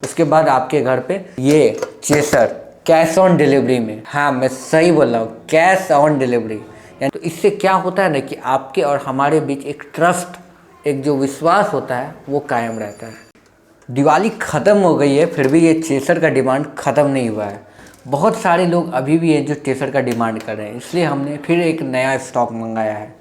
उसके बाद आपके घर पे ये चेसर कैश ऑन डिलीवरी में, हाँ मैं सही बोल रहा हूँ, कैश ऑन डिलीवरी। यानी तो इससे क्या होता है ना कि आपके और हमारे बीच एक ट्रस्ट, एक जो विश्वास होता है वो कायम रहता है। दिवाली ख़त्म हो गई है फिर भी ये चेसर का डिमांड ख़त्म नहीं हुआ है। बहुत सारे लोग अभी भी ये जो चेसर का डिमांड कर रहे हैं, इसलिए हमने फिर एक नया स्टॉक मंगाया है।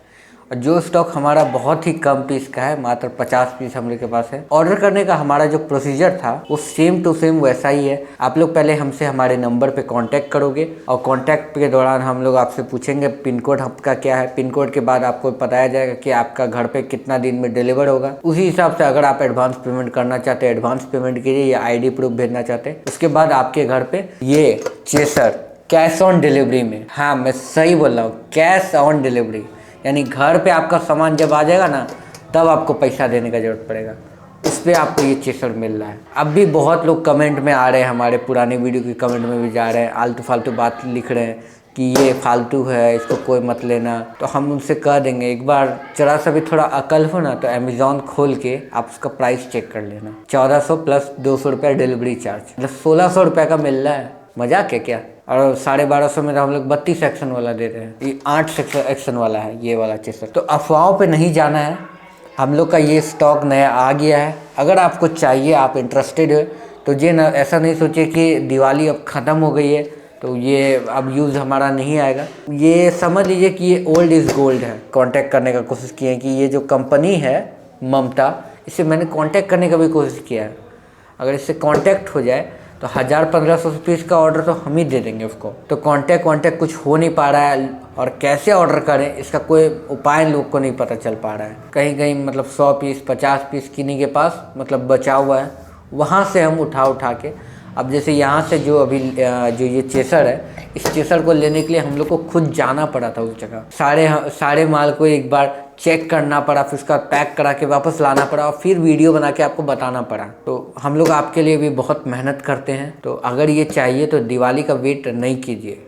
और जो स्टॉक हमारा बहुत ही कम पीस का है, मात्र 50 पीस हम लोग के पास है। ऑर्डर करने का हमारा जो प्रोसीजर था वो सेम टू सेम वैसा ही है। आप लोग पहले हमसे हमारे नंबर पे कांटेक्ट करोगे और कांटेक्ट के दौरान हम लोग आपसे पूछेंगे पिन कोड आपका क्या है। पिन कोड के बाद आपको बताया जाएगा कि आपका घर पे कितना दिन में डिलीवर होगा। उसी हिसाब से अगर आप एडवांस पेमेंट करना चाहते हैं एडवांस पेमेंट कीजिए, या ID प्रूफ भेजना चाहते हैं। उसके बाद आपके घर पे ये चेसर कैश ऑन डिलीवरी में, हाँ मैं सही बोल रहा हूँ, कैश ऑन डिलीवरी। यानी घर पे आपका सामान जब आ जाएगा ना, तब आपको पैसा देने का ज़रूरत पड़ेगा। उस पर आपको ये चेसर मिल रहा है। अब भी बहुत लोग कमेंट में आ रहे हैं, हमारे पुराने वीडियो के कमेंट में भी जा रहे हैं, आलतू फालतू बात लिख रहे हैं कि ये फालतू है, इसको कोई मत लेना। तो हम उनसे कह देंगे, एक बार जरा सा भी थोड़ा अकल हो ना तो अमेज़ॉन खोल के आप उसका प्राइस चेक कर लेना। 1400 प्लस 200 रुपये डिलीवरी चार्ज, मतलब 1600 रुपये का मिल रहा है। मजाक है क्या? और 1250 में तो हम लोग 32 एक्शन वाला दे रहे हैं, ये 8 एक्शन वाला है ये वाला चेसर। तो अफवाहों पे नहीं जाना है, हम लोग का ये स्टॉक नया आ गया है। अगर आपको चाहिए, आप इंटरेस्टेड हो तो ये ना ऐसा नहीं सोचिए कि दिवाली अब ख़त्म हो गई है तो ये अब यूज़ हमारा नहीं आएगा। ये समझ लीजिए कि ये ओल्ड इज़ गोल्ड है। कांटेक्ट करने का कोशिश किए हैं कि ये जो कंपनी है ममता, इससे मैंने कांटेक्ट करने का भी कोशिश किया है। अगर इससे कांटेक्ट हो जाए तो 1000-1500 पीस का ऑर्डर तो हम ही दे देंगे उसको। तो कांटेक्ट कुछ हो नहीं पा रहा है, और कैसे ऑर्डर करें इसका कोई उपाय लोग को नहीं पता चल पा रहा है। कहीं कहीं मतलब 100 पीस 50 पीस किन्हीं के पास मतलब बचा हुआ है, वहाँ से हम उठा के, अब जैसे यहाँ से जो अभी जो ये चेसर है, इस चेसर को लेने के लिए हम लोग को खुद जाना पड़ा था उस जगह। सारे माल को एक बार चेक करना पड़ा, फिर उसका पैक करा के वापस लाना पड़ा, और फिर वीडियो बना के आपको बताना पड़ा। तो हम लोग आपके लिए भी बहुत मेहनत करते हैं। तो अगर ये चाहिए तो दिवाली का वेट नहीं कीजिए।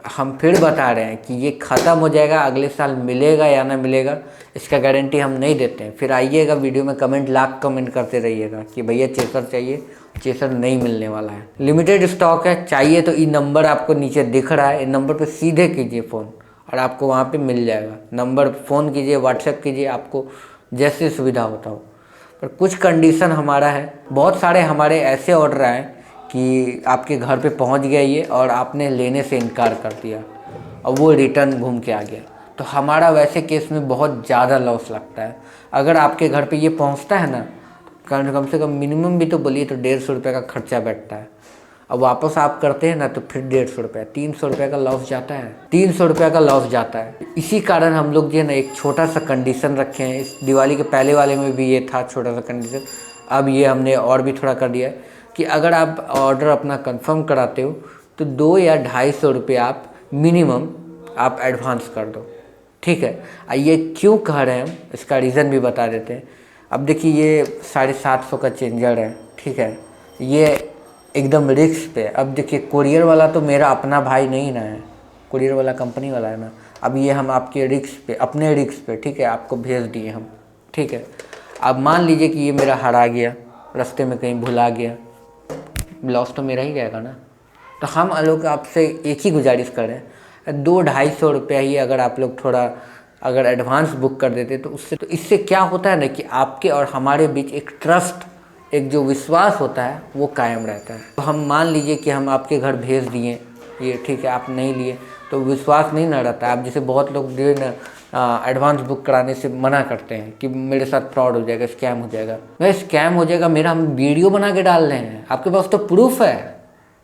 हम फिर बता रहे हैं कि ये ख़त्म हो जाएगा, अगले साल मिलेगा या ना मिलेगा इसका गारंटी हम नहीं देते हैं। फिर आइएगा वीडियो में कमेंट, लाख कमेंट करते रहिएगा कि भैया चेसर चाहिए, चेसर नहीं मिलने वाला है। लिमिटेड स्टॉक है, चाहिए तो ये नंबर आपको नीचे दिख रहा है, इन नंबर पर सीधे कीजिए फ़ोन और आपको वहाँ पे मिल जाएगा। नंबर फ़ोन कीजिए, व्हाट्सएप कीजिए, आपको जैसे सुविधा होता हो। पर कुछ कंडीशन हमारा है। बहुत सारे हमारे ऐसे ऑर्डर आए कि आपके घर पे पहुंच गया ये और आपने लेने से इनकार कर दिया और वो रिटर्न घूम के आ गया, तो हमारा वैसे केस में बहुत ज़्यादा लॉस लगता है। अगर आपके घर पे ये पहुंचता है ना, कम से कम मिनिमम भी तो बोलिए तो 150 रुपये का खर्चा बैठता है। अब वापस आप करते हैं ना तो फिर 150 रुपये, 300 रुपये का लॉस जाता है, 300 रुपये का लॉस जाता है। इसी कारण हम लोग जो है ना एक छोटा सा कंडीशन रखे हैं। इस दिवाली के पहले वाले में भी ये था छोटा सा कंडीशन, अब ये हमने और भी थोड़ा कर दिया है कि अगर आप ऑर्डर अपना कंफर्म कराते हो तो 200 या 250 रुपये आप मिनिमम आप एडवांस कर दो, ठीक है। ये क्यों कह रहे हैं हम, इसका रीज़न भी बता देते हैं। अब देखिए ये 750 का चेंजर है, ठीक है, ये एकदम रिस्क पे। अब देखिए कोरियर वाला तो मेरा अपना भाई नहीं ना है, कोरियर वाला कंपनी वाला है ना। अब ये हम आपके रिस्क पे, अपने रिस्क पे, ठीक है, आपको भेज दिए हम, ठीक है। अब मान लीजिए कि ये मेरा हरा गया, रास्ते में कहीं भुला गया, लॉस तो मेरा ही जाएगा ना। तो हम लोग आपसे एक ही गुजारिश कर रहे हैं, 200-250 रुपया ही अगर आप लोग थोड़ा अगर एडवांस बुक कर देते तो इससे क्या होता है ना कि आपके और हमारे बीच एक ट्रस्ट, एक जो विश्वास होता है वो कायम रहता है। तो हम मान लीजिए कि हम आपके घर भेज दिए ये, ठीक है, आप नहीं लिए तो विश्वास नहीं ना रहता। आप जैसे बहुत लोग जो है ना एडवांस बुक कराने से मना करते हैं कि मेरे साथ फ्रॉड हो जाएगा, स्कैम हो जाएगा। मैं स्कैम हो जाएगा मेरा, हम वीडियो बना के डाल रहे हैं, आपके पास तो प्रूफ है,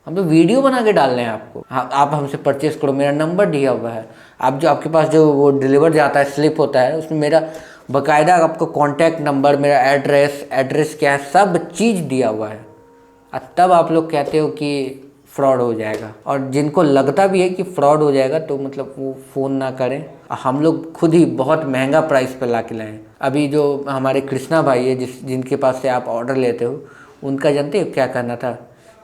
हम तो वीडियो बना के डाल रहे हैं आपको। हाँ, आप हमसे परचेस करो, मेरा नंबर दिया हुआ है। आप जो आपके पास जो वो डिलीवर जाता है स्लिप होता है, उसमें मेरा बाकायदा आपको कॉन्टैक्ट नंबर, मेरा एड्रेस क्या है, सब चीज़ दिया हुआ है। तब आप लोग कहते हो कि फ्रॉड हो जाएगा, और जिनको लगता भी है कि फ्रॉड हो जाएगा तो मतलब वो फ़ोन ना करें। हम लोग खुद ही बहुत महंगा प्राइस पे ला के लाए हैं। अभी जो हमारे कृष्णा भाई है जिनके पास से आप ऑर्डर लेते हो, उनका जानते हो क्या कहना था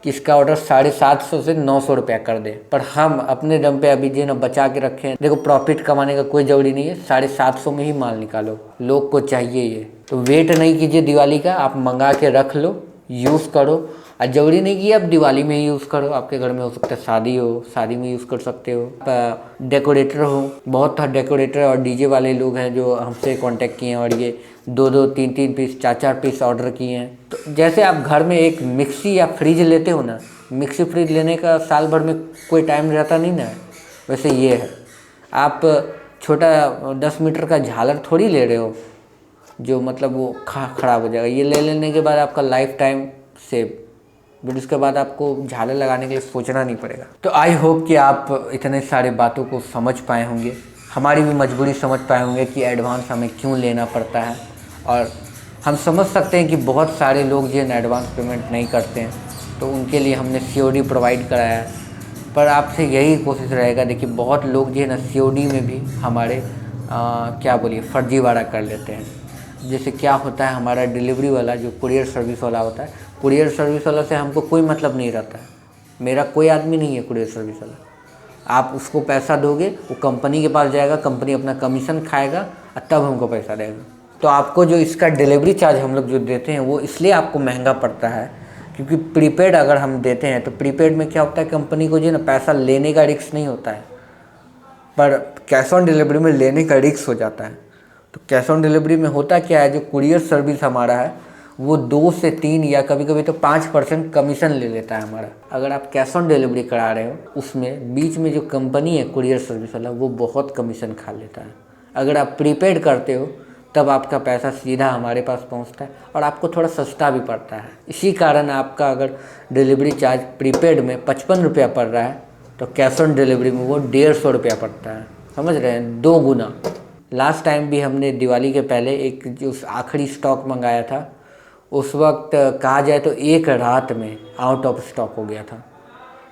कि इसका ऑर्डर 750 से 900 रुपया कर दे। पर हम अपने दम पे अभी जो ना बचा के रखे हैं। देखो प्रॉफिट कमाने का कोई ज़रूरी नहीं है, 750 में ही माल निकालो, लोग को चाहिए ये। तो वेट नहीं कीजिए दिवाली का, आप मंगा के रख लो, यूज़ करो और जरूरी नहीं कि आप दिवाली में ही यूज़ करो, आपके घर में हो सकता है शादी हो, शादी में यूज़ कर सकते हो। डेकोरेटर हो, बहुत डेकोरेटर और डीजे वाले लोग हैं जो हमसे कांटेक्ट किए हैं और ये 2-2, 3-3 पीस, 4-4 पीस ऑर्डर किए हैं। तो जैसे आप घर में एक मिक्सी या फ्रिज लेते हो ना, मिक्सी फ्रिज लेने का साल भर में कोई टाइम रहता नहीं ना, वैसे ये है। आप छोटा 10 मीटर का झालर थोड़ी ले रहे हो जो मतलब वो ख़राब हो जाएगा। ये ले लेने के बाद आपका लाइफ टाइम सेव, फिर उसके बाद आपको झालर लगाने के लिए सोचना नहीं पड़ेगा। तो आई होप कि आप इतने सारे बातों को समझ पाए होंगे, हमारी भी मजबूरी समझ पाए होंगे कि एडवांस हमें क्यों लेना पड़ता है। और हम समझ सकते हैं कि बहुत सारे लोग जो है एडवांस पेमेंट नहीं करते हैं, तो उनके लिए हमने COD प्रोवाइड कराया है। पर आपसे यही कोशिश रहेगा, देखिए बहुत लोग जो है ना COD में भी हमारे क्या बोलिए फर्जीवाड़ा कर लेते हैं। जैसे क्या होता है, हमारा डिलीवरी वाला जो कुरियर सर्विस वाला होता है, कुरियर सर्विस वाला से हमको कोई मतलब नहीं रहता है। मेरा कोई आदमी नहीं है कुरियर सर्विस वाला। आप उसको पैसा दोगे, वो कंपनी के पास जाएगा, कंपनी अपना कमीशन खाएगा और तब हमको पैसा देगा। तो आपको जो इसका डिलीवरी चार्ज हम लोग जो देते हैं वो इसलिए आपको महंगा पड़ता है क्योंकि प्रीपेड अगर हम देते हैं तो प्रीपेड में क्या होता है, कंपनी को जो है ना पैसा लेने का रिस्क नहीं होता है, पर कैश ऑन डिलीवरी में लेने का रिस्क हो जाता है। तो कैश ऑन डिलीवरी में होता क्या है, जो कुरियर सर्विस हमारा है वो 2 से 3 या कभी कभी तो 5% कमीशन ले लेता है हमारा। अगर आप कैश ऑन डिलीवरी करा रहे हो उसमें बीच में जो कंपनी है कुरियर सर्विस वाला वो बहुत कमीशन खा लेता है। अगर आप प्रीपेड करते हो तब आपका पैसा सीधा हमारे पास पहुंचता है और आपको थोड़ा सस्ता भी पड़ता है। इसी कारण आपका अगर डिलीवरी चार्ज प्रीपेड में 55 रुपया पड़ रहा है तो कैश ऑन डिलीवरी में वो 150 रुपया पड़ता है। समझ रहे हैं, 2 गुना। लास्ट टाइम भी हमने दिवाली के पहले एक जो आखिरी स्टॉक मंगाया था, उस वक्त कहा जाए तो एक रात में आउट ऑफ स्टॉक हो गया था।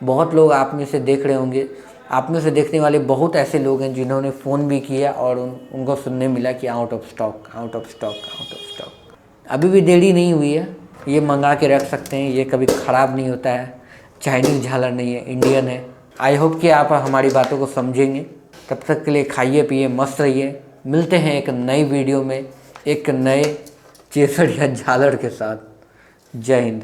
बहुत लोग आप में से देख रहे होंगे, आप में से देखने वाले बहुत ऐसे लोग हैं जिन्होंने फ़ोन भी किया और उनको सुनने मिला कि out of stock, out of stock, out of stock. अभी भी देरी नहीं हुई है, ये मंगा के रख सकते हैं, ये कभी ख़राब नहीं होता है। चाइनीज़ झालर नहीं है, इंडियन है। आई होप कि आप हमारी बातों को समझेंगे। तब तक के लिए खाइए पिए मस्त रहिए। मिलते हैं एक नई वीडियो में एक नए चेसर या झालर के साथ। जय हिंद।